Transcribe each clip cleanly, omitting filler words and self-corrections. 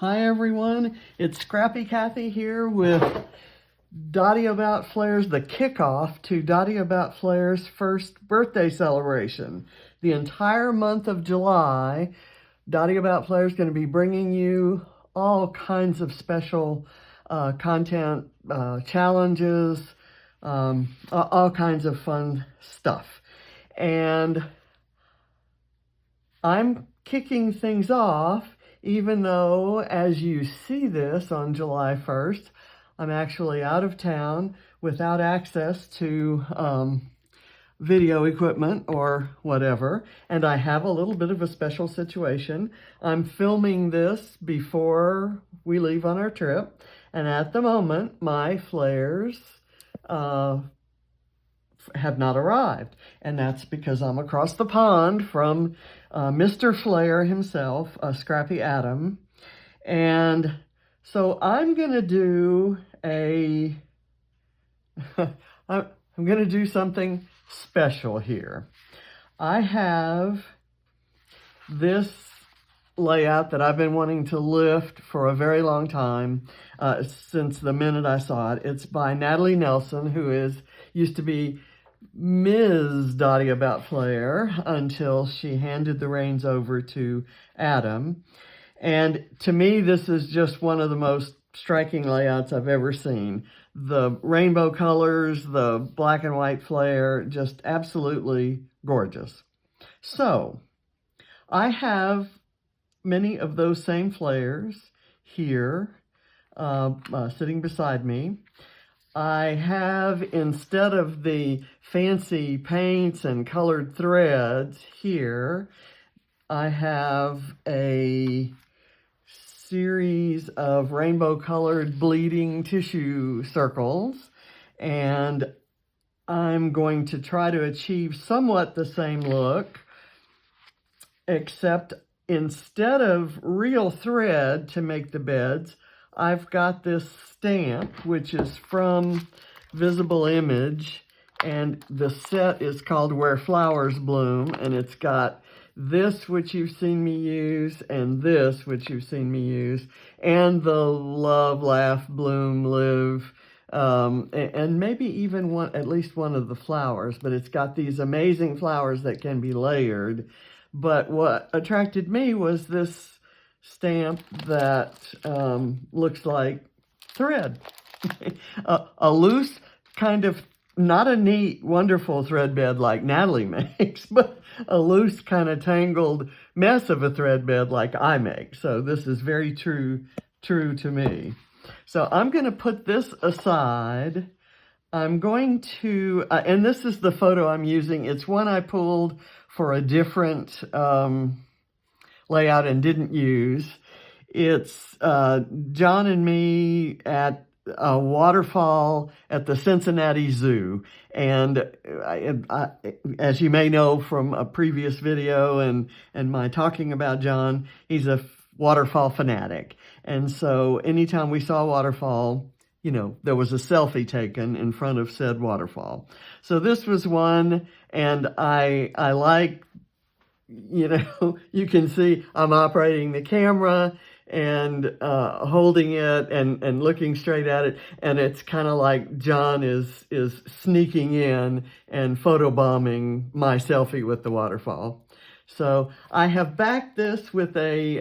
Hi everyone, it's Scrappy Kathy here with Dotty About Flair's, the kickoff to Dotty About Flair's first birthday celebration. The entire month of July, Dotty About Flair is going to be bringing you all kinds of special content, challenges, all kinds of fun stuff. And I'm kicking things off, even though, as you see this on July 1st, I'm actually out of town without access to video equipment or whatever, and I have a little bit of a special situation. I'm filming this before we leave on our trip, and at the moment, my flares have not arrived, and that's because I'm across the pond from Mr. Flair himself, Scrappy Adam, and so I'm gonna do I'm gonna do something special here. I have this layout that I've been wanting to lift for a very long time, since the minute I saw it. It's by Natalie Nelson, who used to be Ms. Dotty About Flair until she handed the reins over to Adam. And to me, this is just one of the most striking layouts I've ever seen. The rainbow colors, the black and white flare, just absolutely gorgeous. So I have many of those same flares here sitting beside me. I have, instead of the fancy paints and colored threads here, I have a series of rainbow colored bleeding tissue circles, and I'm going to try to achieve somewhat the same look, except instead of real thread to make the beds, I've got this stamp, which is from Visible Image, and the set is called Where Flowers Bloom, and it's got this, which you've seen me use, and this, which you've seen me use, and the Love, Laugh, Bloom, Live, and maybe even at least one of the flowers, but it's got these amazing flowers that can be layered. But what attracted me was this stamp that looks like thread. A loose kind of, not a neat, wonderful thread bed like Natalie makes, but a loose kind of tangled mess of a thread bed like I make. So this is very true to me. So I'm going to put this aside. I'm going to, and this is the photo I'm using. It's one I pulled for a different layout and didn't use. It's John and me at a waterfall at the Cincinnati Zoo. And as you may know from a previous video and my talking about John, he's a waterfall fanatic. And so anytime we saw a waterfall, you know, there was a selfie taken in front of said waterfall. So this was one, and I like, you know, you can see I'm operating the camera and holding it and looking straight at it, and it's kind of like John is sneaking in and photobombing my selfie with the waterfall. So I have backed this with a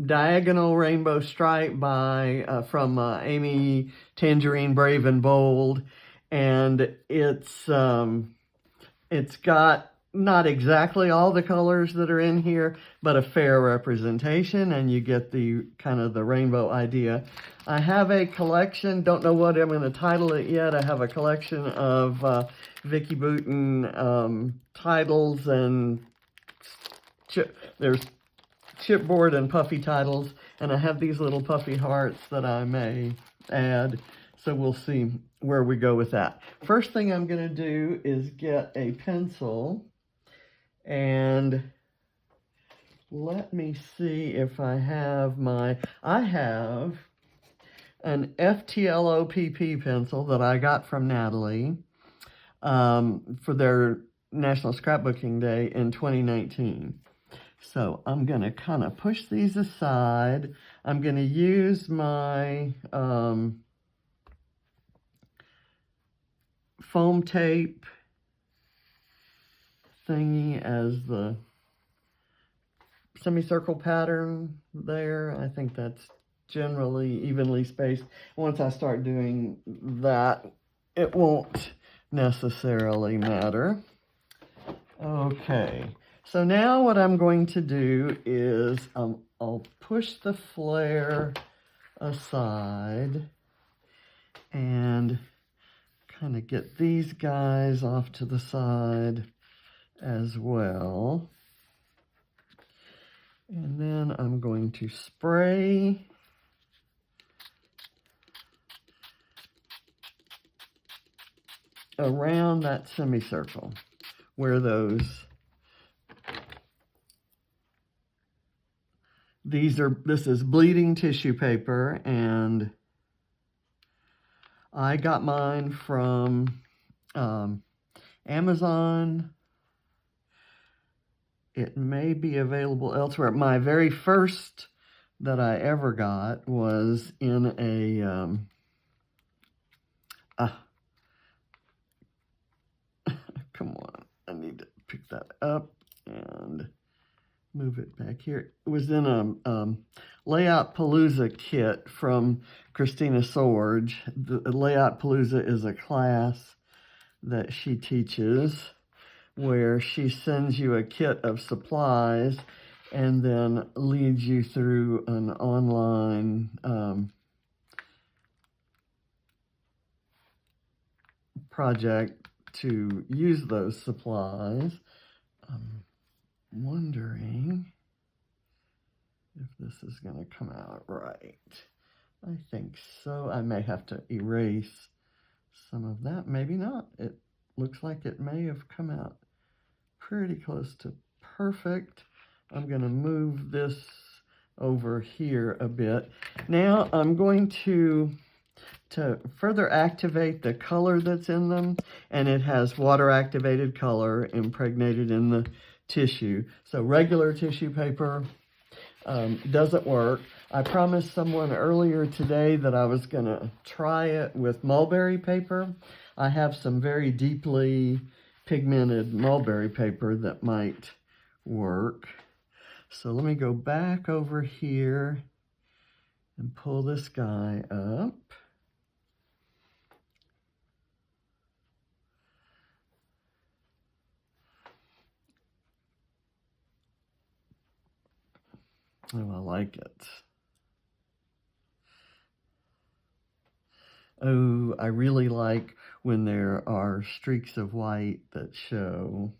diagonal rainbow stripe from Amy Tangerine Brave and Bold, and it's got not exactly all the colors that are in here, but a fair representation, and you get the kind of the rainbow idea. I have a collection, don't know what I'm going to title it yet. I have a collection of Vicki Boutin titles, and there's chipboard and puffy titles, and I have these little puffy hearts that I may add. So we'll see where we go with that. First thing I'm going to do is get a pencil, and let me see if I have I have an FTLOPP pencil that I got from Natalie for their National Scrapbooking Day in 2019. So I'm going to kind of push these aside. I'm going to use my foam tape thingy as the semicircle pattern there. I think that's generally evenly spaced. Once I start doing that, it won't necessarily matter. Okay, so now what I'm going to do is I'll push the flare aside and kind of get these guys off to the side as well. And then I'm going to spray around that semicircle where this is bleeding tissue paper, and I got mine from Amazon. It may be available elsewhere. My very first that I ever got was in a come on, I need to pick that up and move it back here. It was in a Layout Palooza kit from Christina Sorge. The Layout Palooza is a class that she teaches where she sends you a kit of supplies and then leads you through an online project to use those supplies. I'm wondering if this is going to come out right. I think so. I may have to erase some of that. Maybe not. It looks like it may have come out pretty close to perfect. I'm going to move this over here a bit. Now I'm going to further activate the color that's in them, and it has water activated color impregnated in the tissue. So regular tissue paper doesn't work. I promised someone earlier today that I was going to try it with mulberry paper. I have some very deeply pigmented mulberry paper that might work. So let me go back over here and pull this guy up. Oh, I like it. Oh, I really like when there are streaks of white that show.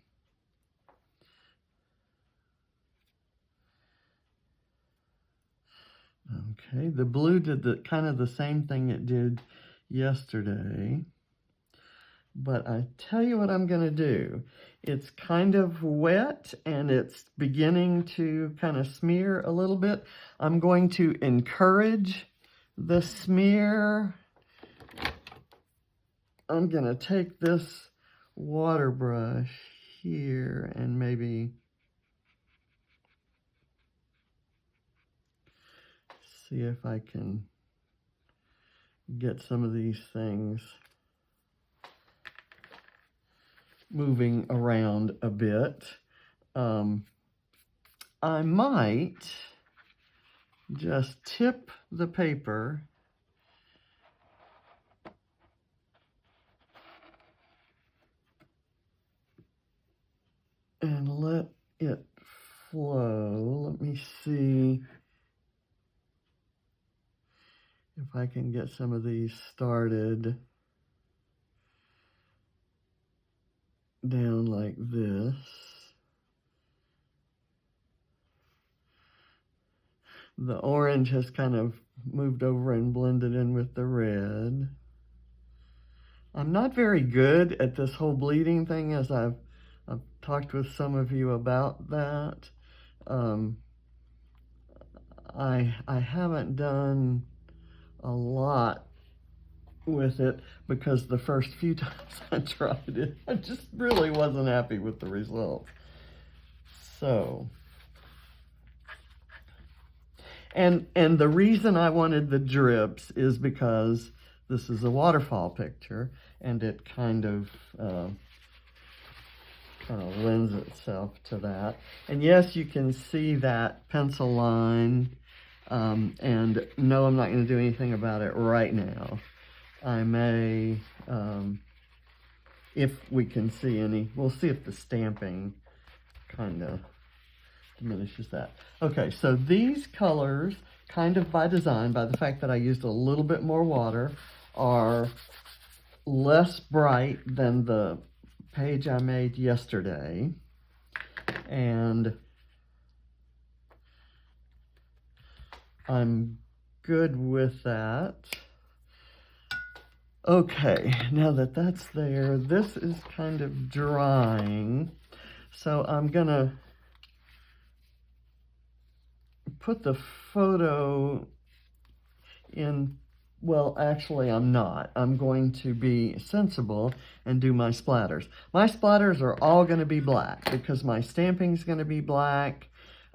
Okay, the blue did kind of the same thing it did yesterday. But I tell you what I'm going to do. It's kind of wet and it's beginning to kind of smear a little bit. I'm going to encourage the smear. I'm going to take this water brush here and maybe see if I can get some of these things moving around a bit. I might just tip the paper and let it flow. Let me see if I can get some of these started down like this. The orange has kind of moved over and blended in with the red. I'm not very good at this whole bleeding thing, as I've talked with some of you about that. I haven't done a lot with it because the first few times I tried it, I just really wasn't happy with the results. So, And the reason I wanted the drips is because this is a waterfall picture, and it kind of lends itself to that. And yes, you can see that pencil line, and no, I'm not going to do anything about it right now. I may, if we can see any, we'll see if the stamping kind of diminishes that. Okay, so these colors, kind of by design, by the fact that I used a little bit more water, are less bright than the page I made yesterday. And I'm good with that. Okay, now that that's there, this is kind of drying. So I'm gonna put the photo in, well, actually I'm not. I'm going to be sensible and do my splatters. My splatters are all gonna be black because my stamping's gonna be black.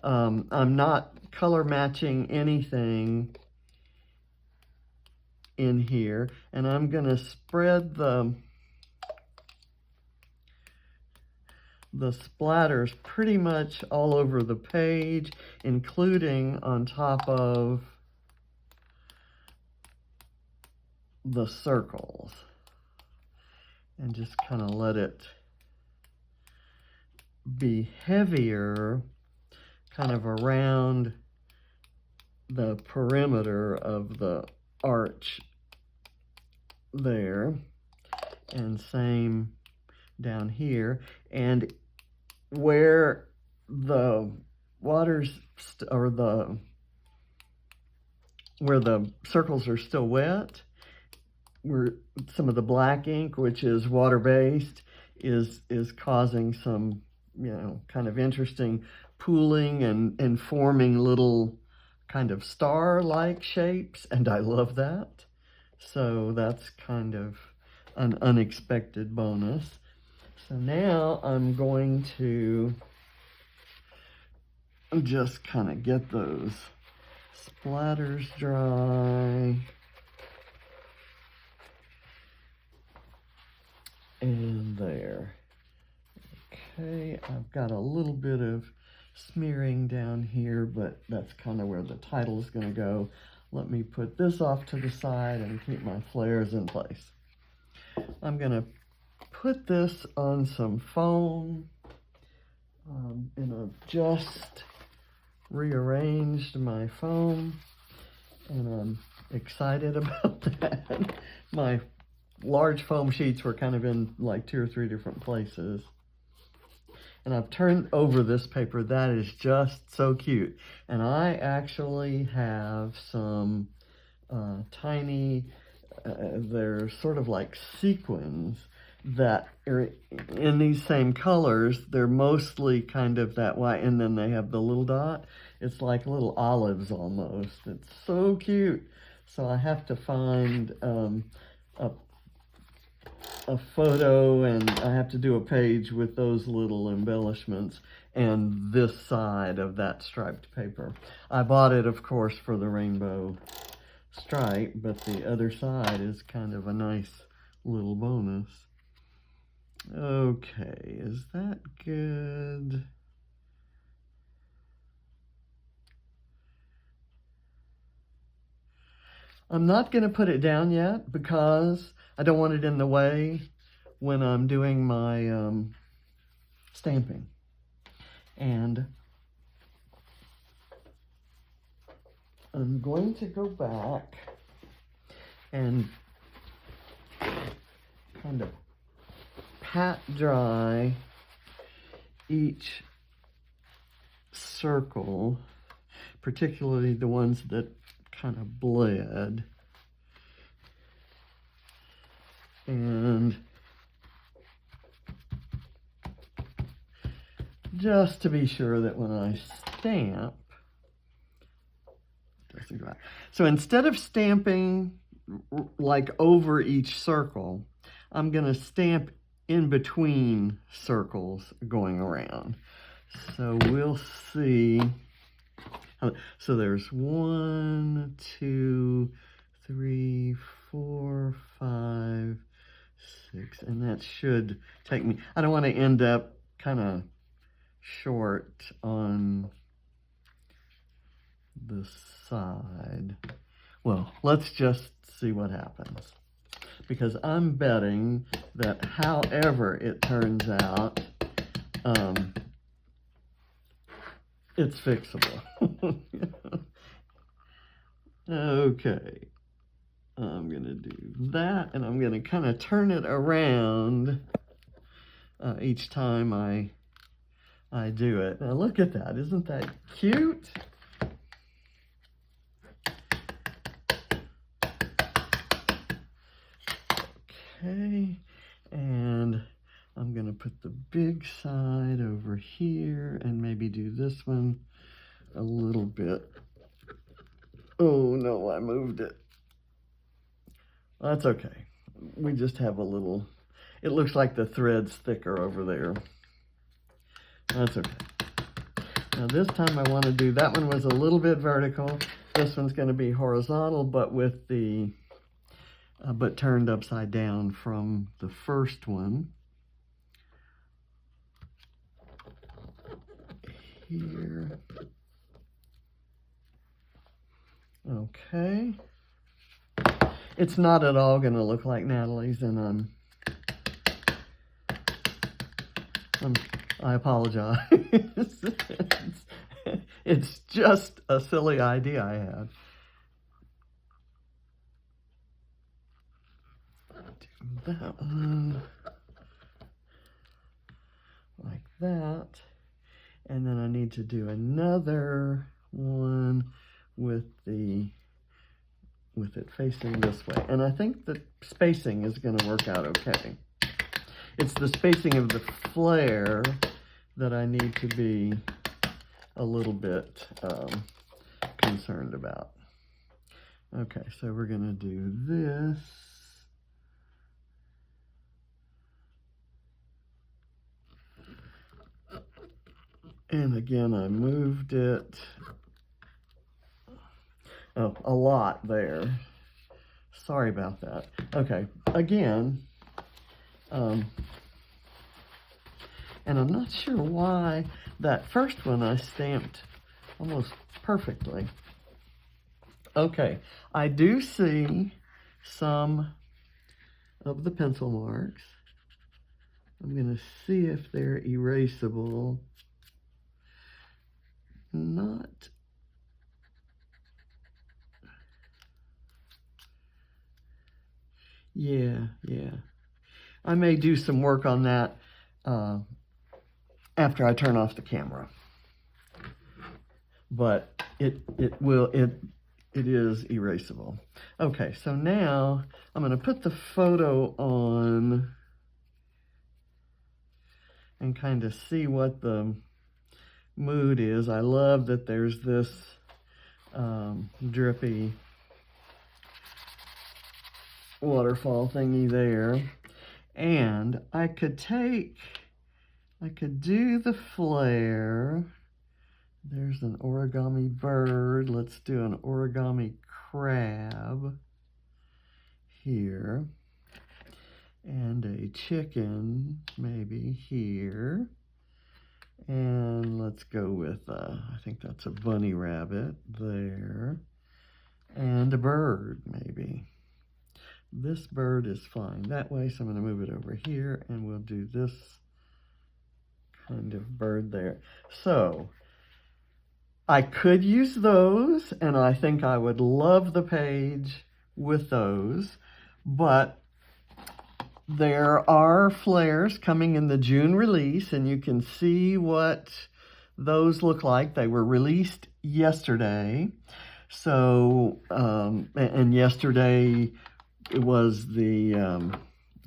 I'm not color matching anything in here, and I'm gonna spread the splatters pretty much all over the page, including on top of the circles, and just kind of let it be heavier kind of around the perimeter of the arch there, and same down here. And where the waters or where the circles are still wet, where some of the black ink, which is water-based, is causing some, you know, kind of interesting pooling and forming little kind of star-like shapes, and I love that. So that's kind of an unexpected bonus. So now I'm going to just kind of get those splatters dry. And there. Okay, I've got a little bit of smearing down here, but that's kind of where the title is going to go. Let me put this off to the side and keep my flares in place. I'm going to put this on some foam, and I've just rearranged my foam, and I'm excited about that. My large foam sheets were kind of in like 2 or 3 different places. And I've turned over this paper. That is just so cute. And I actually have some tiny, they're sort of like sequins that are in these same colors. They're mostly kind of that white, and then they have the little dot. It's like little olives almost. It's so cute. So I have to find a photo, and I have to do a page with those little embellishments and this side of that striped paper. I bought it, of course, for the rainbow stripe, but the other side is kind of a nice little bonus. Okay, is that good? I'm not going to put it down yet because I don't want it in the way when I'm doing my stamping. And I'm going to go back and kind of pat dry each circle, particularly the ones that kind of bled, and just to be sure that when I stamp, it doesn't go out. So instead of stamping like over each circle, I'm going to stamp in between circles going around. So we'll see So there's 1, 2, 3, 4, 5, 6, and that should take me. I don't want to end up kind of short on the side. Well, let's just see what happens, because I'm betting that however it turns out, it's fixable. Okay, I'm gonna do that, and I'm gonna kind of turn it around each time I do it. Now look at that, isn't that cute? Okay, and I'm gonna put the big side over here and maybe do this one a little bit. Oh no, I moved it. That's okay. We just have a little, it looks like the thread's thicker over there. That's okay. Now this time I want to do, that one was a little bit vertical. This one's going to be horizontal, but with the, but turned upside down from the first one. Here. Okay. It's not at all going to look like Natalie's, and I apologize. It's just a silly idea I had. Do that one like that, and then I need to do another one with it facing this way, and I think the spacing is going to work out okay. It's the spacing of the flare that I need to be a little bit concerned about. Okay, so we're going to do this. And again, I moved it. Oh, a lot there. Sorry about that. Okay, again, and I'm not sure why that first one I stamped almost perfectly. Okay, I do see some of the pencil marks. I'm going to see if they're erasable. Not. Yeah. I may do some work on that after I turn off the camera. But it is erasable. Okay, so now I'm going to put the photo on and kind of see what the mood is. I love that there's this drippy waterfall thingy there. And I could do the flare. There's an origami bird. Let's do an origami crab here. And a chicken maybe here. And let's go with, I think that's a bunny rabbit there. And a bird maybe. This bird is fine that way, so I'm going to move it over here, and we'll do this kind of bird there. So I could use those, and I think I would love the page with those, but there are flares coming in the June release, and you can see what those look like. They were released yesterday. So, and yesterday it was the,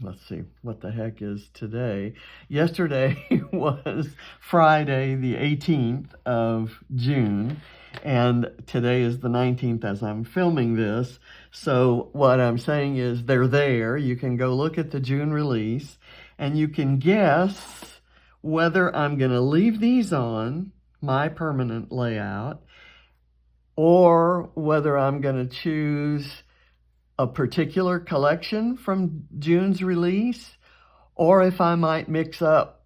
let's see, what the heck is today? Yesterday was Friday, the 18th of June, and today is the 19th as I'm filming this. So what I'm saying is they're there. You can go look at the June release, and you can guess whether I'm going to leave these on my permanent layout, or whether I'm going to choose a particular collection from June's release, or if I might mix up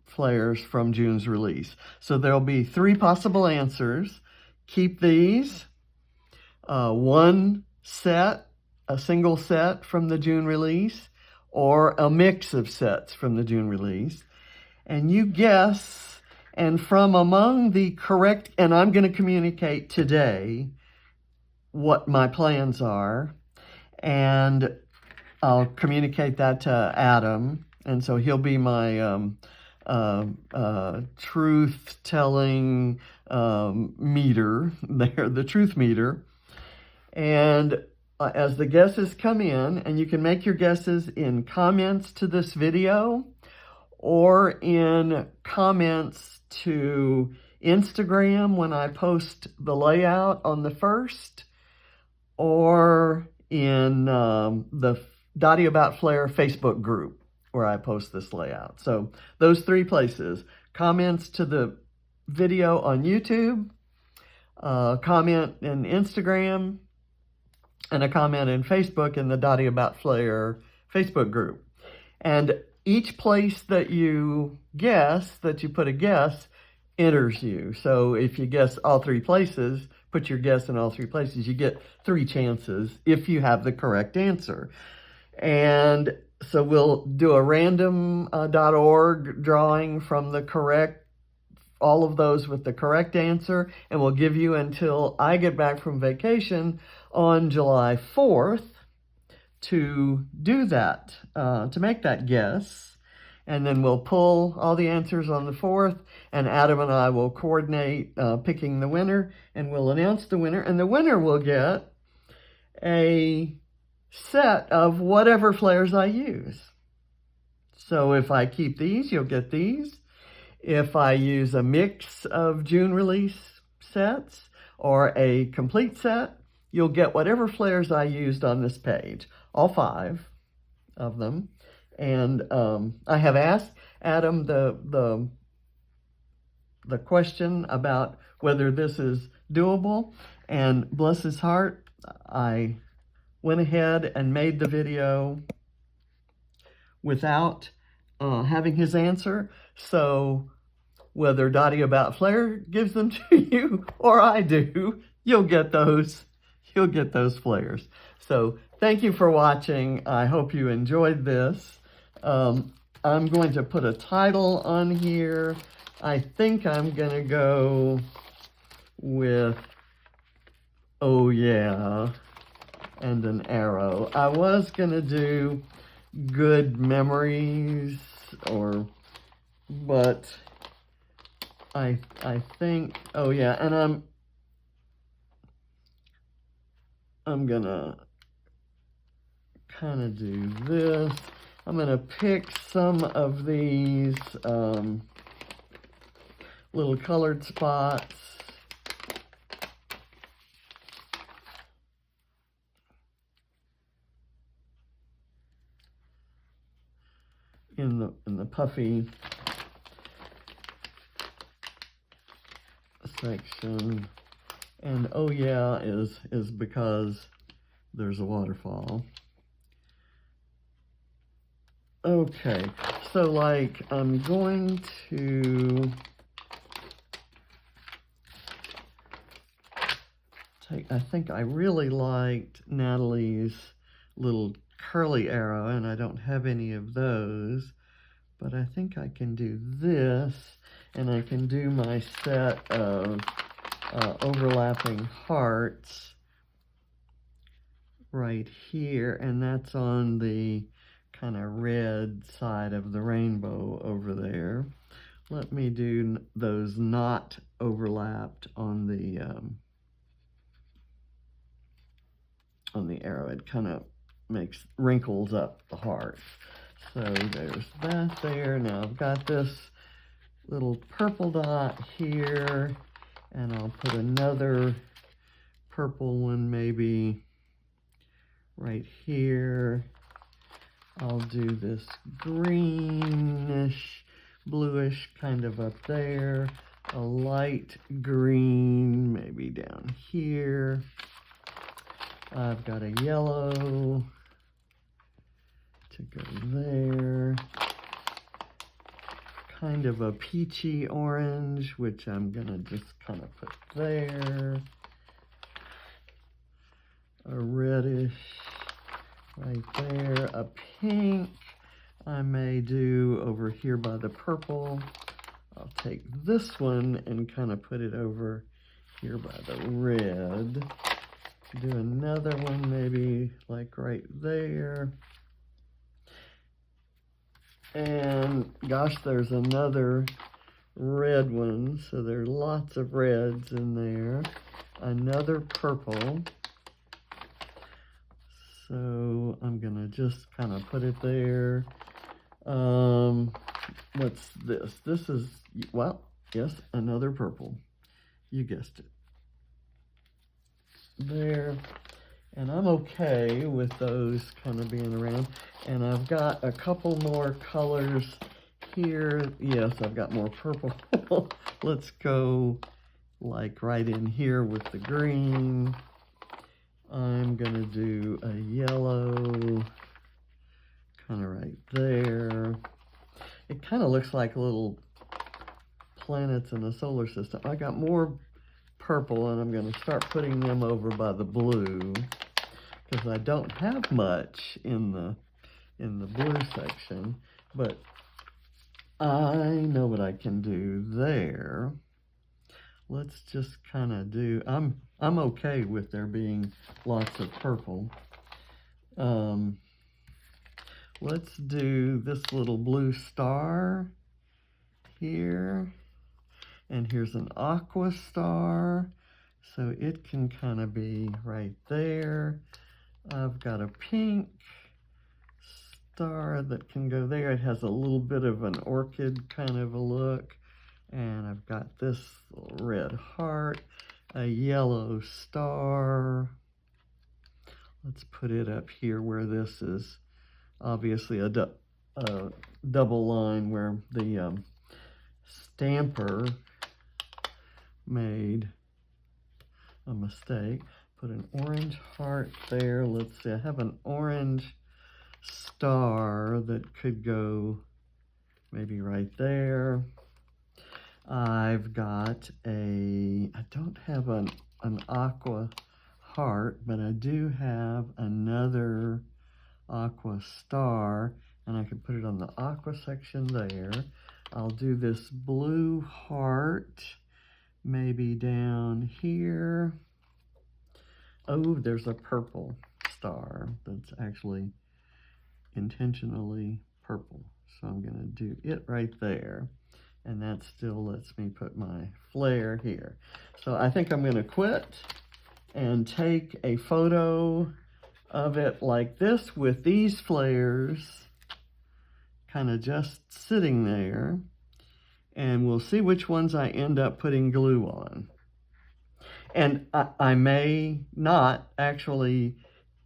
flares from June's release. So there'll be 3 possible answers. Keep these, one set, a single set from the June release, or a mix of sets from the June release. And you guess, and from among the correct, and I'm going to communicate today what my plans are, and I'll communicate that to Adam, and so he'll be my truth-telling meter there, the truth meter. And as the guesses come in, and you can make your guesses in comments to this video or in comments to Instagram when I post the layout on the 1st, or in the Dotty About Flare Facebook group where I post this layout. So those 3 places: comments to the video on YouTube, comment in Instagram, and a comment in Facebook in the Dotty About Flare Facebook group. And each place that you guess, that you put a guess, enters you. So if you guess all 3 places, put your guess in all 3 places, you get 3 chances if you have the correct answer. And so we'll do a random .org drawing from the correct, all of those with the correct answer, and we'll give you until I get back from vacation on July 4th to do that, to make that guess. And then we'll pull all the answers on the 4th, and Adam and I will coordinate picking the winner, and we'll announce the winner, and the winner will get a set of whatever flares I use. So if I keep these, you'll get these. If I use a mix of June release sets or a complete set, you'll get whatever flares I used on this page, all 5 of them. And I have asked Adam the question about whether this is doable, and bless his heart, I went ahead and made the video without having his answer. So whether Dotty About Flare gives them to you or I do, you'll get those flares. So thank you for watching. I hope you enjoyed this. I'm going to put a title on here. I think I'm going to go with, oh yeah, and an arrow. I was going to do good memories, but I think, oh yeah, and I'm going to kind of do this. I'm going to pick some of these little colored spots. In the puffy section. And oh yeah is because there's a waterfall. Okay, so like I'm going to take, I think I really liked Natalie's little curly arrow, and I don't have any of those, but I think I can do this, and I can do my set of overlapping hearts right here, and that's on the kind of red side of the rainbow over there. Let me do those not overlapped on the arrow. It kind of makes wrinkles up the heart. So there's that there. Now I've got this little purple dot here, and I'll put another purple one maybe right here. I'll do this greenish, bluish kind of up there. a light green, maybe down here. I've got a yellow to go there. Kind of a peachy orange, which I'm gonna just kind of put there. A reddish right there. A pink I may do over here by the purple. I'll take this one and kind of put it over here by the red. Do another one maybe like right there. And gosh, there's another red one, so there are lots of reds in there. Another purple. So I'm gonna just kind of put it there. What's this? This is, well, yes, another purple. You guessed it. There. And I'm okay with those kind of being around. And I've got a couple more colors here. Yes, I've got more purple. Let's go like right in here with the green. I'm gonna do a yellow, kind of right there. It kind of looks like little planets in the solar system. I got more purple, and I'm gonna start putting them over by the blue, because I don't have much in the blue section, but I know what I can do there. Let's just kind of do, I'm okay with there being lots of purple. Let's do this little blue star here. And here's an aqua star, so it can kind of be right there. I've got a pink star that can go there. It has a little bit of an orchid kind of a look. And I've got this little red heart, a yellow star. Let's put it up here where this is obviously a double line, where the stamper made a mistake. Put an orange heart there. Let's see, I have an orange star that could go maybe right there. I've got I don't have an aqua heart, but I do have another aqua star, and I could put it on the aqua section there. I'll do this blue heart maybe down here. Oh, there's a purple star that's actually intentionally purple, so I'm gonna do it right there. And that still lets me put my flare here. So I think I'm gonna quit and take a photo of it like this with these flares kind of just sitting there, and we'll see which ones I end up putting glue on. And I may not actually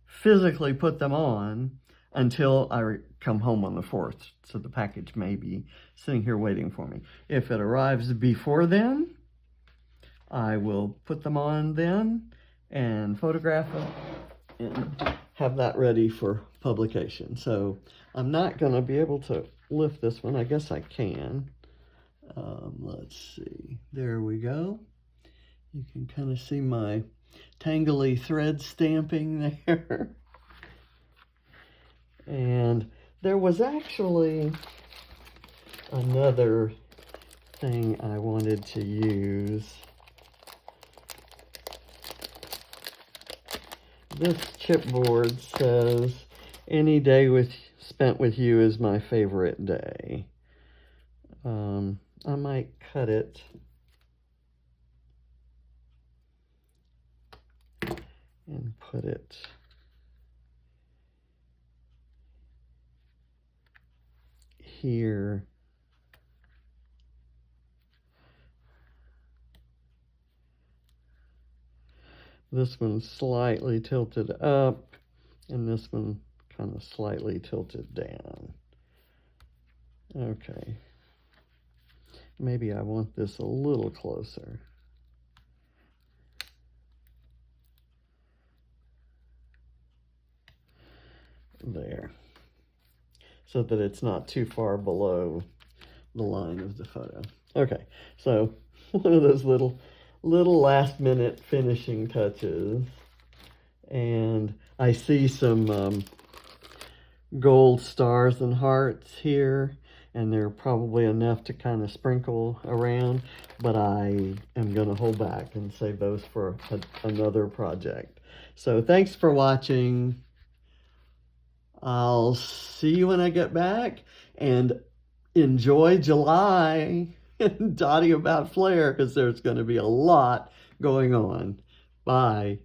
physically put them on until I come home on the 4th. So the package may be sitting here waiting for me. If it arrives before then, I will put them on then and photograph it and have that ready for publication. So I'm not going to be able to lift this one. I guess I can. Let's see. There we go. You can kind of see my tangly thread stamping there. And there was actually another thing I wanted to use. This chipboard says, "Any day spent with you is my favorite day." I might cut it and put it here. This one's slightly tilted up, and this one kind of slightly tilted down. Okay. Maybe I want this a little closer. There. So that it's not too far below the line of the photo. Okay, so one of those little last minute finishing touches. And I see some gold stars and hearts here, and they're probably enough to kind of sprinkle around, but I am going to hold back and save those for another project. So thanks for watching. I'll see you when I get back, and enjoy July and Dotty about Flair, because there's going to be a lot going on. Bye.